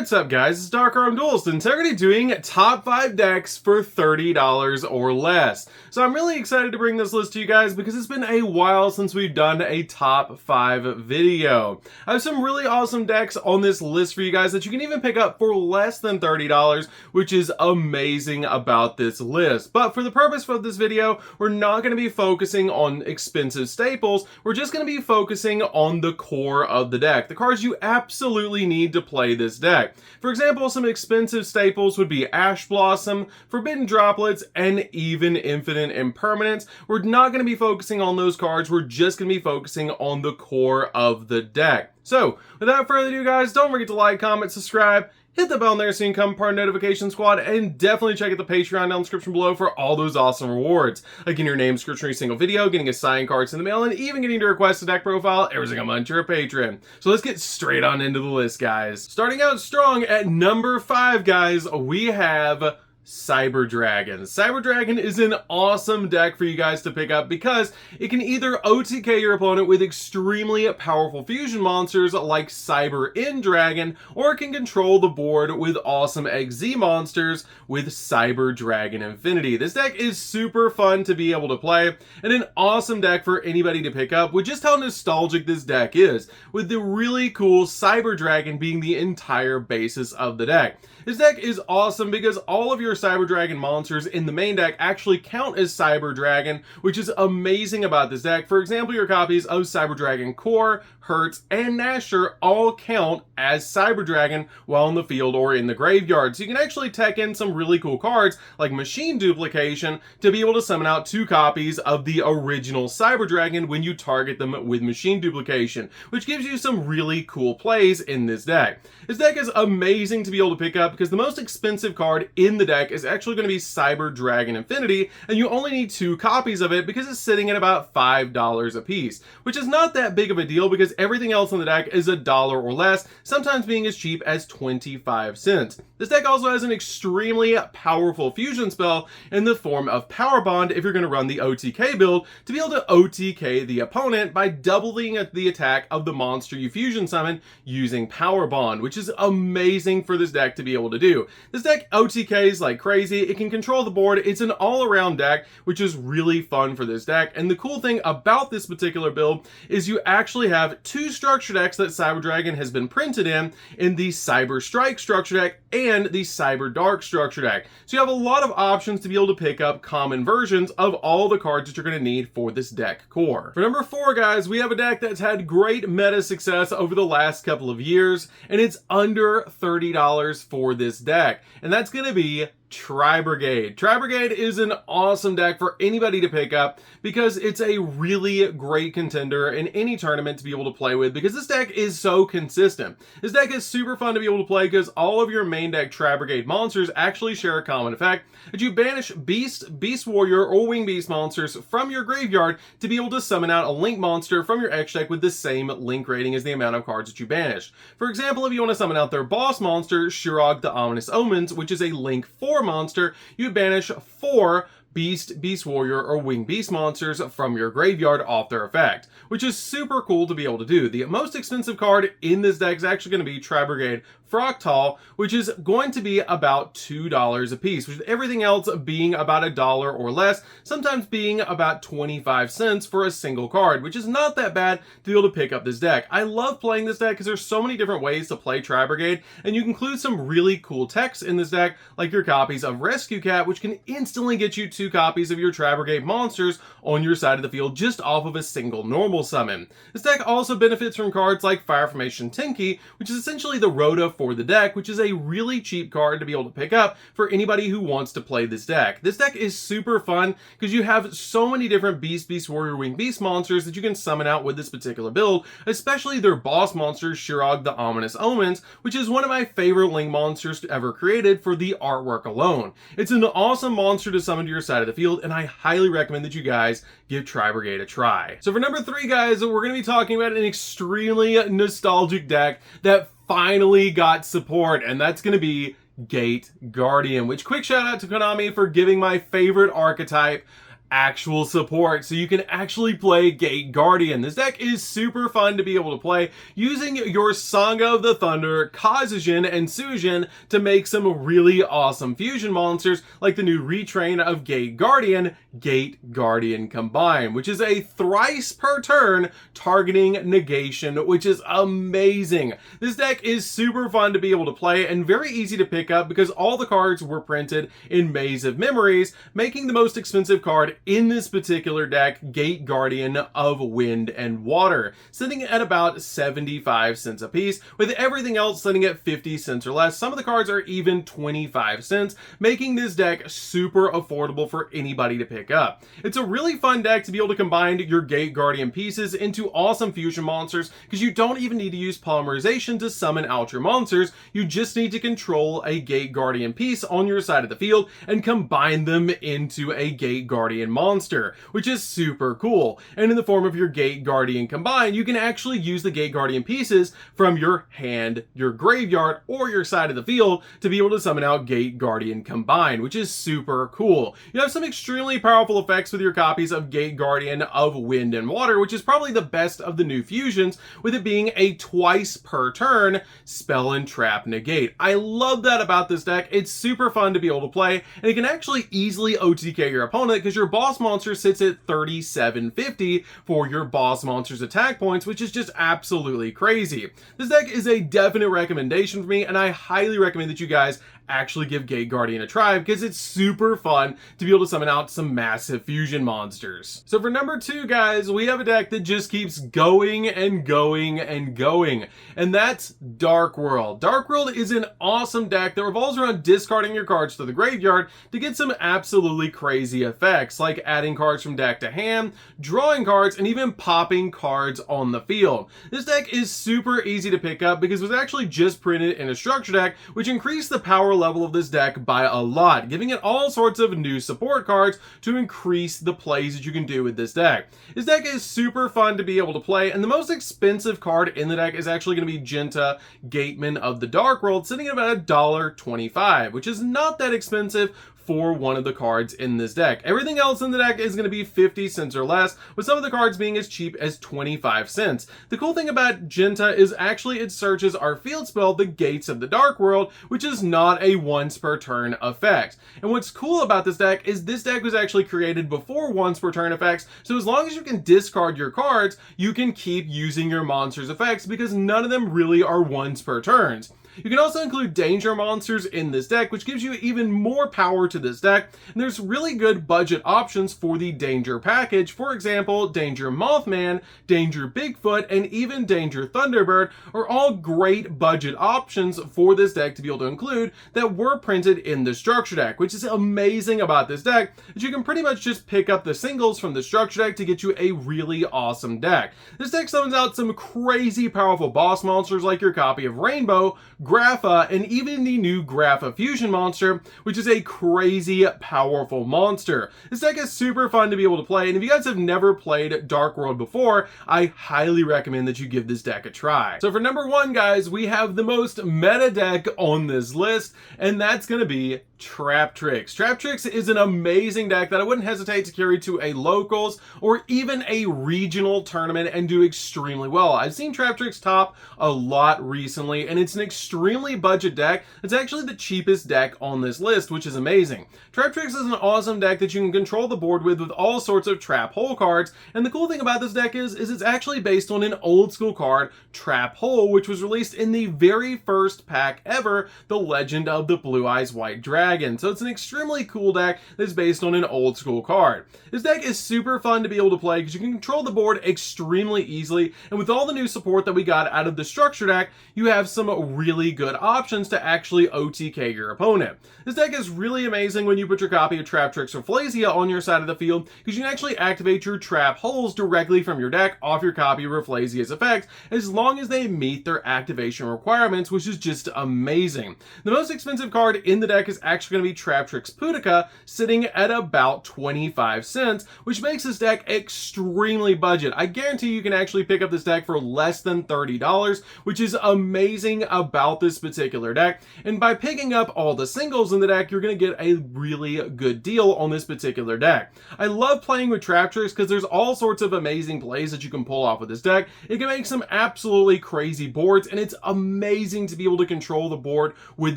What's up guys, it's DarkArmedDuelist, and today we're going to be doing top 5 decks for $30 or less. So I'm really excited to bring this list to you guys because it's been a while since we've done a top 5 video. I have some really awesome decks on this list for you guys that you can even pick up for less than $30, which is amazing about this list. But for the purpose of this video, we're not going to be focusing on expensive staples, we're just going to be focusing on the core of the deck, the cards you absolutely need to play this deck. For example, some expensive staples would be Ash Blossom, Forbidden Droplets, and even Infinite Impermanence. We're not going to be focusing on those cards, we're just going to be focusing on the core of the deck. So, without further ado guys, don't forget to like, comment, subscribe, hit the bell there so you can become part of the notification squad, and definitely check out the Patreon down in the description below for all those awesome rewards. Like getting your name description every single video, getting a signed cards in the mail, and even getting to request a deck profile every single month you're a patron. So let's get straight on into the list, guys. Starting out strong at number 5, guys, we have Cyber Dragon. Cyber Dragon is an awesome deck for you guys to pick up because it can either OTK your opponent with extremely powerful fusion monsters like Cyber End Dragon, or it can control the board with awesome XZ monsters with Cyber Dragon Infinity. This deck is super fun to be able to play and an awesome deck for anybody to pick up with just how nostalgic this deck is, with the really cool Cyber Dragon being the entire basis of the deck. This deck is awesome because all of your Cyber Dragon monsters in the main deck actually count as Cyber Dragon, which is amazing about this deck. For example, your copies of Cyber Dragon Core, Hertz, and Nasher all count as Cyber Dragon while in the field or in the graveyard. So you can actually tech in some really cool cards like Machine Duplication to be able to summon out 2 copies of the original Cyber Dragon when you target them with Machine Duplication, which gives you some really cool plays in this deck. This deck is amazing to be able to pick up because the most expensive card in the deck is actually going to be Cyber Dragon Infinity, and you only need 2 copies of it because it's sitting at about $5 a piece, which is not that big of a deal because everything else in the deck is $1 or less, sometimes being as cheap as 25 cents. This deck also has an extremely powerful fusion spell in the form of Power Bond if you're going to run the OTK build, to be able to OTK the opponent by doubling the attack of the monster you fusion summon using Power Bond, which is amazing for this deck to be able to do. This deck OTKs like crazy, it can control the board, it's an all-around deck, which is really fun for this deck. And the cool thing about this particular build is you actually have 2 structure decks that Cyber Dragon has been printed in the Cyber Strike structure deck and the Cyber Dark structure deck. So you have a lot of options to be able to pick up common versions of all the cards that you're going to need for this deck core. For number 4, guys, we have a deck that's had great meta success over the last couple of years, and it's under $30 for this deck, and that's going to be Tri-Brigade. Tri-Brigade is an awesome deck for anybody to pick up because it's a really great contender in any tournament to be able to play with because this deck is so consistent. This deck is super fun to be able to play because all of your main deck Tri-Brigade monsters actually share a common effect that you banish Beast, Beast Warrior, or Wing Beast monsters from your graveyard to be able to summon out a Link monster from your X deck with the same Link rating as the amount of cards that you banished. For example, if you want to summon out their boss monster, Shirog the Ominous Omens, which is a Link 4 monster, you banish 4 Beast, Beast Warrior, or Wing Beast monsters from your graveyard off their effect, which is super cool to be able to do. The most expensive card in this deck is actually going to be Tri-Brigade Fractal, which is going to be about $2 a piece, with everything else being about $1 or less, sometimes being about 25 cents for a single card, which is not that bad to be able to pick up this deck. I love playing this deck because there's so many different ways to play Tri-Brigade, and you can include some really cool techs in this deck, like your copies of Rescue Cat, which can instantly get you 2 copies of your Tri-Brigade monsters on your side of the field just off of a single normal summon. This deck also benefits from cards like Fire Formation Tenki, which is essentially the Rhoda for the deck, which is a really cheap card to be able to pick up for anybody who wants to play this deck. This deck is super fun because you have so many different Beast, Beast Warrior, Wing Beast monsters that you can summon out with this particular build, especially their boss monster, Shirog the Ominous Omens, which is one of my favorite Link monsters ever created for the artwork alone. It's an awesome monster to summon to your side of the field, and I highly recommend that you guys give Tri-Brigade a try. So for number 3, guys, we're going to be talking about an extremely nostalgic deck that finally got support, and that's going to be Gate Guardian, which quick shout out to Konami for giving my favorite archetype actual support, so you can actually play Gate Guardian. This deck is super fun to be able to play using your Sanga of the Thunder, Kazujin, and Sujin to make some really awesome fusion monsters like the new retrain of Gate Guardian, Gate Guardian Combine, which is a thrice per turn targeting negation, which is amazing. This deck is super fun to be able to play and very easy to pick up because all the cards were printed in Maze of Memories, making the most expensive card in this particular deck Gate Guardian of Wind and Water, sitting at about 75 cents a piece, with everything else sitting at 50 cents or less. Some of the cards are even 25 cents, making this deck super affordable for anybody to pick up. It's a really fun deck to be able to combine your Gate Guardian pieces into awesome fusion monsters because you don't even need to use polymerization to summon out your monsters. You just need to control a Gate Guardian piece on your side of the field and combine them into a Gate Guardian monster, which is super cool. And in the form of your Gate Guardian Combine, you can actually use the Gate Guardian pieces from your hand, your graveyard, or your side of the field to be able to summon out Gate Guardian Combine, which is super cool. You have some extremely powerful effects with your copies of Gate Guardian of Wind and Water, which is probably the best of the new fusions, with it being a twice per turn spell and trap negate. I love that about this deck. It's super fun to be able to play, and it can actually easily OTK your opponent because your boss monster sits at 3750 for your boss monster's attack points, which is just absolutely crazy. This deck is a definite recommendation for me, and I highly recommend that you guys actually give Gate Guardian a try because it's super fun to be able to summon out some massive fusion monsters. So for number 2, guys, we have a deck that just keeps going and going and going, and that's Dark World. Dark World is an awesome deck that revolves around discarding your cards to the graveyard to get some absolutely crazy effects, like adding cards from deck to hand, drawing cards, and even popping cards on the field. This deck is super easy to pick up because it was actually just printed in a structure deck, which increased the power level of this deck by a lot, giving it all sorts of new support cards to increase the plays that you can do with this deck. This deck is super fun to be able to play, and the most expensive card in the deck is actually going to be Jinta, Gateman of the Dark World, sitting at about $1.25, which is not that expensive for one of the cards in this deck. Everything else in the deck is going to be 50 cents or less, with some of the cards being as cheap as 25 cents. The cool thing about Jinta is actually it searches our field spell, the Gates of the Dark World, which is not a once per turn effect. And what's cool about this deck is this deck was actually created before once per turn effects, so as long as you can discard your cards, you can keep using your monster's effects because none of them really are once per turns. You can also include danger monsters in this deck, which gives you even more power to this deck, and there's really good budget options for the danger package. For example, Danger Mothman, Danger Bigfoot, and even Danger Thunderbird are all great budget options for this deck to be able to include that were printed in the structure deck, which is amazing about this deck, is you can pretty much just pick up the singles from the structure deck to get you a really awesome deck. This deck summons out some crazy powerful boss monsters like your copy of Rainbow, Grapha, and even the new Grapha Fusion monster, which is a crazy powerful monster. This deck is super fun to be able to play, and if you guys have never played Dark World before, I highly recommend that you give this deck a try. So for number 1, guys, we have the most meta deck on this list, and that's going to be Traptrix. Traptrix is an amazing deck that I wouldn't hesitate to carry to a locals or even a regional tournament and do extremely well. I've seen Traptrix top a lot recently, and it's an extremely budget deck. It's actually the cheapest deck on this list, which is amazing. Traptrix is an awesome deck that you can control the board with all sorts of trap hole cards, and the cool thing about this deck is it's actually based on an old school card, Trap Hole, which was released in the very first pack ever, The Legend of the Blue Eyes White Dragon. So it's an extremely cool deck that's based on an old school card. This deck is super fun to be able to play because you can control the board extremely easily, and with all the new support that we got out of the structure deck, you have some really good options to actually OTK your opponent. This deck is really amazing when you put your copy of Traptrix or Rafflesia on your side of the field because you can actually activate your trap holes directly from your deck off your copy of Rafflesia's effect as long as they meet their activation requirements, which is just amazing. The most expensive card in the deck is actually actually going to be Traptrix Pudica, sitting at about 25 cents, which makes this deck extremely budget. I guarantee you can actually pick up this deck for less than $30, which is amazing about this particular deck. And by picking up all the singles in the deck, you're going to get a really good deal on this particular deck. I love playing with Traptrix because there's all sorts of amazing plays that you can pull off with this deck. It can make some absolutely crazy boards, and it's amazing to be able to control the board with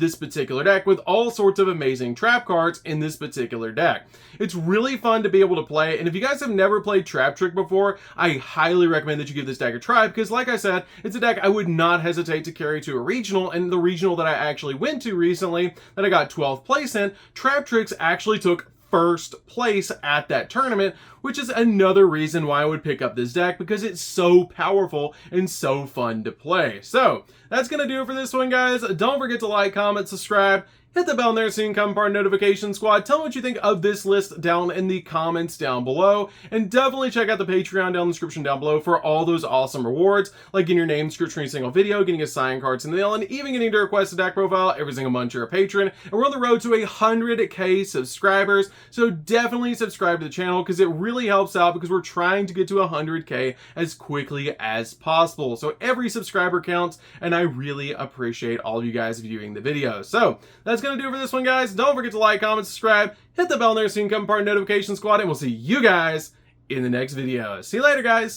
this particular deck with all sorts of amazing trap cards in this particular deck. It's really fun to be able to play, and if you guys have never played Traptrix before, I highly recommend that you give this deck a try because, like I said, it's a deck I would not hesitate to carry to a regional, and the regional that I actually went to recently that I got 12th place in, Traptrix actually took first place at that tournament, which is another reason why I would pick up this deck because it's so powerful and so fun to play. So that's gonna do it for this one, guys. Don't forget to like, comment, subscribe, hit the bell there so you can become part of Notification Squad. Tell me what you think of this list down in the comments down below, and definitely check out the Patreon down in the description down below for all those awesome rewards, like getting your name description in a single video, getting a sign cards in the mail, and even getting to request a deck profile every single month you're a patron. And we're on the road to 100K subscribers, so definitely subscribe to the channel because it really helps out because we're trying to get to 100K as quickly as possible. So every subscriber counts, and I really appreciate all of you guys viewing the video. So that's gonna do it for this one, guys. Don't forget to like, comment, subscribe, hit the bell there so you can become part of Notification Squad, and we'll see you guys in the next video. See you later, guys.